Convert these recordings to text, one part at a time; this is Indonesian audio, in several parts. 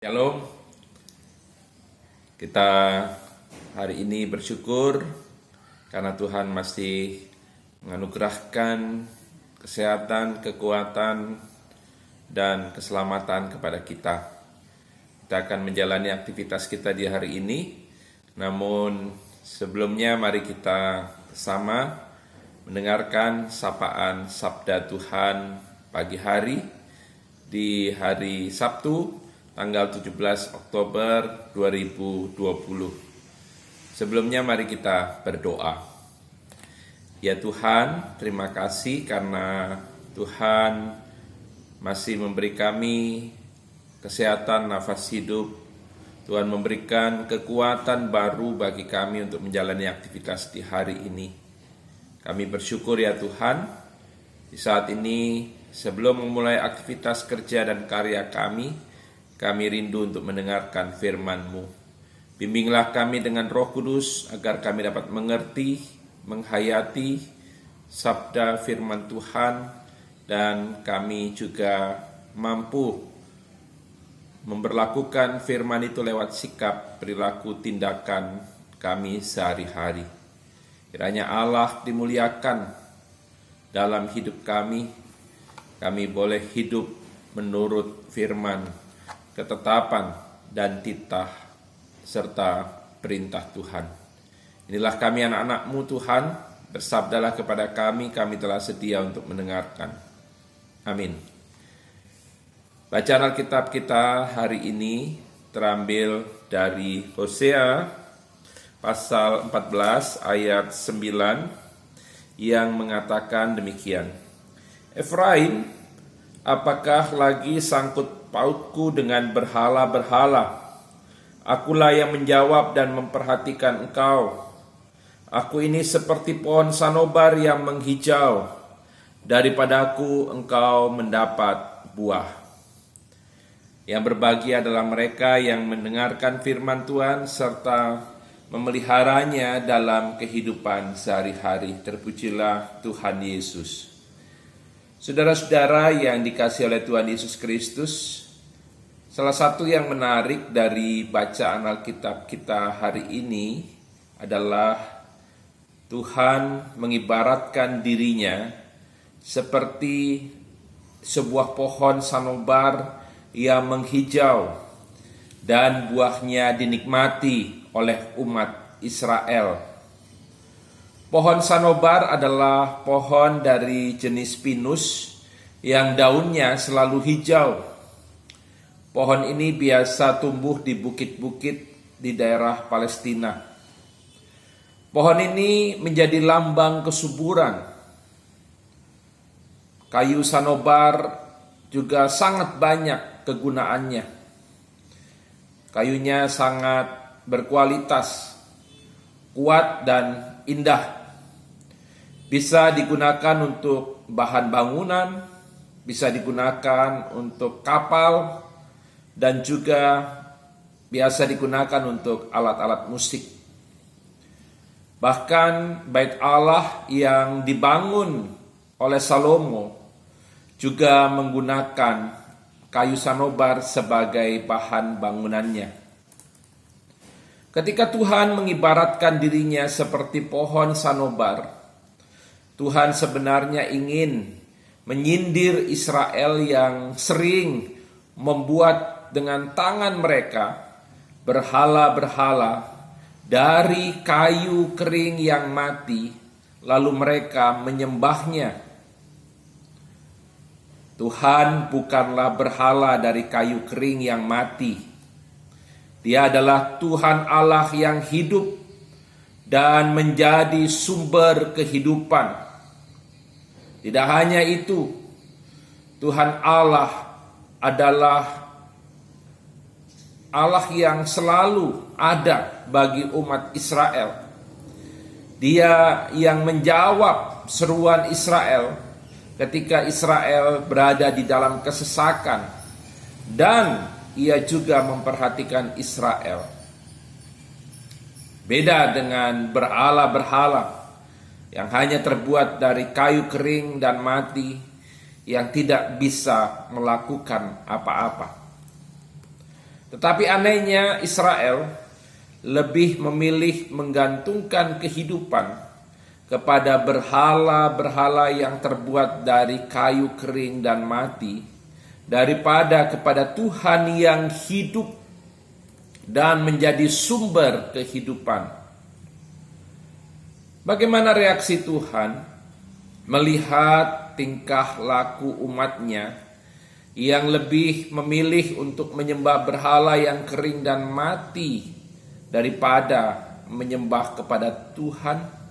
Shalom, kita hari ini bersyukur karena Tuhan masih menganugerahkan kesehatan, kekuatan, dan keselamatan kepada kita. Kita akan menjalani aktivitas kita di hari ini, namun sebelumnya mari kita bersama mendengarkan sapaan Sabda Tuhan pagi hari di hari Sabtu, tanggal 17 Oktober 2020. Sebelumnya mari kita berdoa. Ya Tuhan, terima kasih karena Tuhan masih memberi kami kesehatan, nafas hidup. Tuhan memberikan kekuatan baru bagi kami untuk menjalani aktivitas di hari ini. Kami bersyukur ya Tuhan, di saat ini sebelum memulai aktivitas kerja dan karya kami rindu untuk mendengarkan firman-Mu. Bimbinglah kami dengan Roh Kudus agar kami dapat mengerti, menghayati sabda firman Tuhan, dan kami juga mampu memberlakukan firman itu lewat sikap, perilaku, tindakan kami sehari-hari. Kiranya Allah dimuliakan dalam hidup kami boleh hidup menurut firman, ketetapan dan titah serta perintah Tuhan. Inilah kami anak-anak-Mu Tuhan, bersabdalah kepada kami telah sedia untuk mendengarkan. Amin. Bacaan Alkitab kita hari ini terambil dari Hosea pasal 14 ayat 9 yang mengatakan demikian. Efraim, apakah lagi sangkut pautku dengan berhala-berhala? Akulah yang menjawab dan memperhatikan engkau. Aku ini seperti pohon sanobar yang menghijau. Daripadaku engkau mendapat buah. Yang berbahagia adalah mereka yang mendengarkan firman Tuhan serta memeliharanya dalam kehidupan sehari-hari. Terpujilah Tuhan Yesus. Saudara-saudara yang dikasihi oleh Tuhan Yesus Kristus, salah satu yang menarik dari bacaan Alkitab kita hari ini adalah Tuhan mengibaratkan dirinya seperti sebuah pohon sanobar yang menghijau dan buahnya dinikmati oleh umat Israel. Pohon sanobar adalah pohon dari jenis pinus yang daunnya selalu hijau. Pohon ini biasa tumbuh di bukit-bukit di daerah Palestina. Pohon ini menjadi lambang kesuburan. Kayu sanobar juga sangat banyak kegunaannya. Kayunya sangat berkualitas, kuat dan indah. Bisa digunakan untuk bahan bangunan, bisa digunakan untuk kapal, dan juga biasa digunakan untuk alat-alat musik. Bahkan bait Allah yang dibangun oleh Salomo juga menggunakan kayu sanobar sebagai bahan bangunannya. Ketika Tuhan mengibaratkan dirinya seperti pohon sanobar, Tuhan sebenarnya ingin menyindir Israel yang sering membuat dengan tangan mereka berhala-berhala dari kayu kering yang mati, lalu mereka menyembahnya. Tuhan bukanlah berhala dari kayu kering yang mati. Dia adalah Tuhan Allah yang hidup dan menjadi sumber kehidupan. Tidak hanya itu, Tuhan Allah adalah Allah yang selalu ada bagi umat Israel. Dia yang menjawab seruan Israel ketika Israel berada di dalam kesesakan, dan ia juga memperhatikan Israel. Beda dengan berhala-berhala yang hanya terbuat dari kayu kering dan mati, yang tidak bisa melakukan apa-apa. Tetapi anehnya Israel lebih memilih menggantungkan kehidupan kepada berhala-berhala yang terbuat dari kayu kering dan mati, daripada kepada Tuhan yang hidup dan menjadi sumber kehidupan. Bagaimana reaksi Tuhan melihat tingkah laku umatnya yang lebih memilih untuk menyembah berhala yang kering dan mati daripada menyembah kepada Tuhan?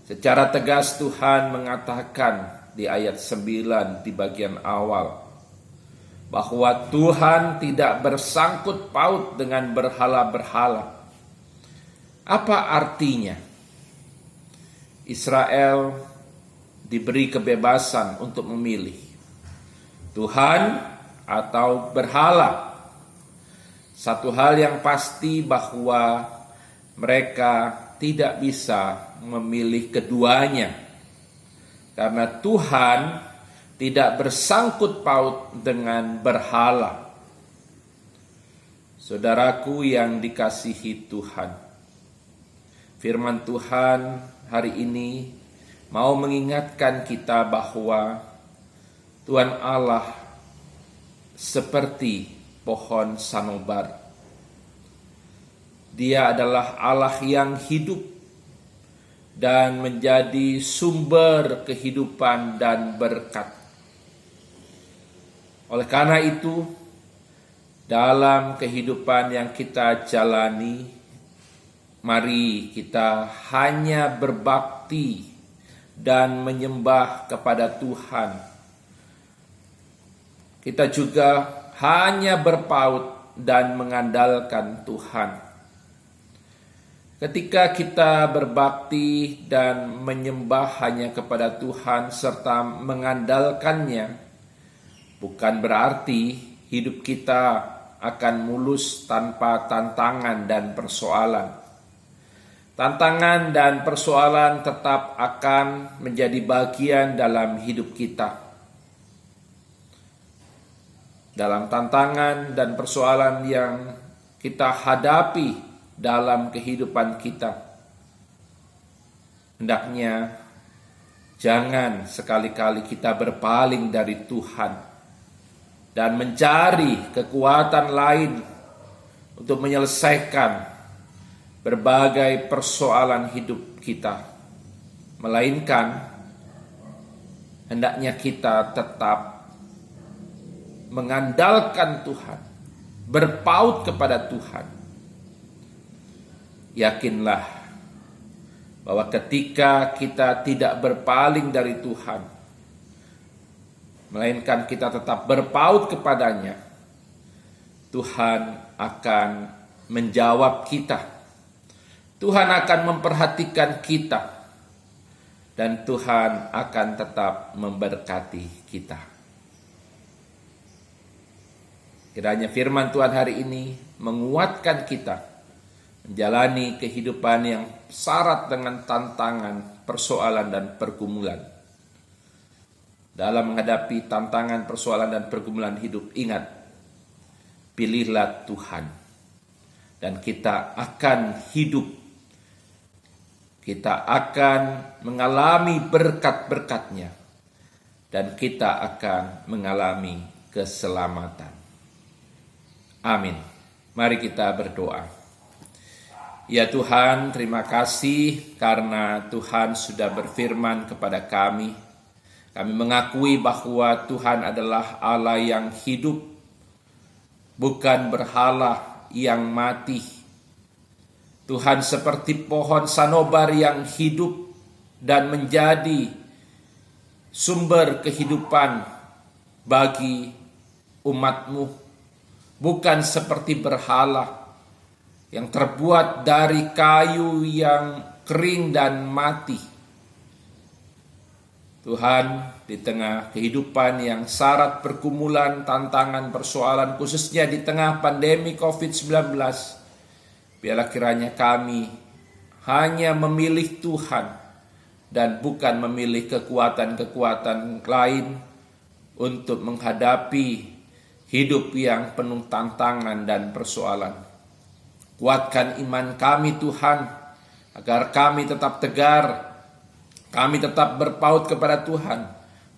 Secara tegas Tuhan mengatakan di ayat 9 di bagian awal bahwa Tuhan tidak bersangkut paut dengan berhala-berhala. Apa artinya? Israel diberi kebebasan untuk memilih Tuhan atau berhala. Satu hal yang pasti bahwa mereka tidak bisa memilih keduanya, karena Tuhan tidak bersangkut paut dengan berhala. Saudaraku yang dikasihi Tuhan, firman Tuhan hari ini mau mengingatkan kita bahwa Tuhan Allah seperti pohon sanobar. Dia adalah Allah yang hidup dan menjadi sumber kehidupan dan berkat. Oleh karena itu, dalam kehidupan yang kita jalani, mari kita hanya berbakti dan menyembah kepada Tuhan. Kita juga hanya berpaut dan mengandalkan Tuhan. Ketika kita berbakti dan menyembah hanya kepada Tuhan serta mengandalkannya, bukan berarti hidup kita akan mulus tanpa tantangan dan persoalan. Tantangan dan persoalan tetap akan menjadi bagian dalam hidup kita. Dalam tantangan dan persoalan yang kita hadapi dalam kehidupan kita, hendaknya jangan sekali-kali kita berpaling dari Tuhan dan mencari kekuatan lain untuk menyelesaikan berbagai persoalan hidup kita, melainkan hendaknya kita tetap mengandalkan Tuhan, berpaut kepada Tuhan. Yakinlah bahwa ketika kita tidak berpaling dari Tuhan, melainkan kita tetap berpaut kepadanya, Tuhan akan menjawab kita. Tuhan akan memperhatikan kita, dan Tuhan akan tetap memberkati kita. Kiranya firman Tuhan hari ini menguatkan kita menjalani kehidupan yang syarat dengan tantangan, persoalan, dan pergumulan. Dalam menghadapi tantangan, persoalan, dan pergumulan hidup, ingat, pilihlah Tuhan, dan kita akan hidup. Kita akan mengalami berkat-berkat-Nya, dan kita akan mengalami keselamatan. Amin. Mari kita berdoa. Ya Tuhan, terima kasih karena Tuhan sudah berfirman kepada kami. Kami mengakui bahwa Tuhan adalah Allah yang hidup, bukan berhala yang mati. Tuhan seperti pohon sanobar yang hidup dan menjadi sumber kehidupan bagi umat-Mu, bukan seperti berhala yang terbuat dari kayu yang kering dan mati. Tuhan, di tengah kehidupan yang syarat pergumulan, tantangan, persoalan, khususnya di tengah pandemi COVID-19, biarlah kiranya kami hanya memilih Tuhan dan bukan memilih kekuatan-kekuatan lain untuk menghadapi hidup yang penuh tantangan dan persoalan. Kuatkan iman kami Tuhan, agar kami tetap tegar, kami tetap berpaut kepada Tuhan,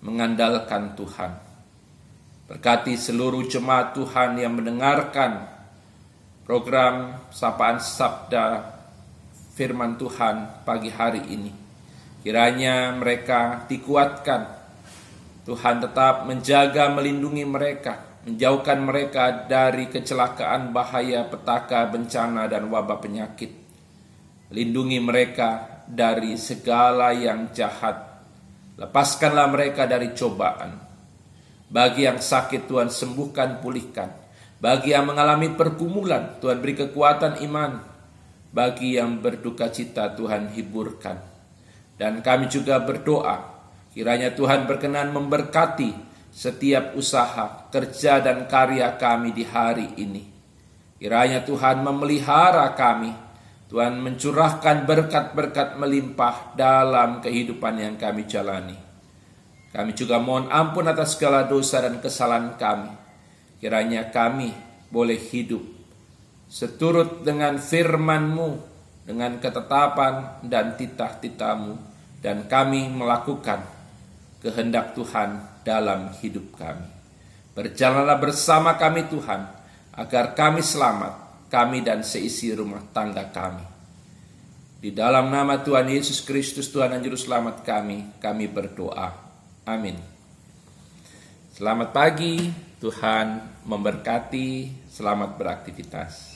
mengandalkan Tuhan. Berkati seluruh jemaat Tuhan yang mendengarkan program Sapaan Sabda Firman Tuhan pagi hari ini. Kiranya mereka dikuatkan. Tuhan tetap menjaga, melindungi mereka, menjauhkan mereka dari kecelakaan, bahaya, petaka, bencana, dan wabah penyakit. Lindungi mereka dari segala yang jahat. Lepaskanlah mereka dari cobaan. Bagi yang sakit, Tuhan sembuhkan, pulihkan. Bagi yang mengalami pergumulan, Tuhan beri kekuatan iman. Bagi yang berduka cita, Tuhan hiburkan. Dan kami juga berdoa, kiranya Tuhan berkenan memberkati setiap usaha, kerja, dan karya kami di hari ini. Kiranya Tuhan memelihara kami, Tuhan mencurahkan berkat-berkat melimpah dalam kehidupan yang kami jalani. Kami juga mohon ampun atas segala dosa dan kesalahan kami. Kiranya kami boleh hidup seturut dengan firman-Mu, dengan ketetapan dan titah-titah-Mu, dan kami melakukan kehendak Tuhan dalam hidup kami. Berjalanlah bersama kami Tuhan, agar kami selamat, kami dan seisi rumah tangga kami. Di dalam nama Tuhan Yesus Kristus, Tuhan dan Juru Selamat kami berdoa. Amin. Selamat pagi, Tuhan memberkati, selamat beraktivitas.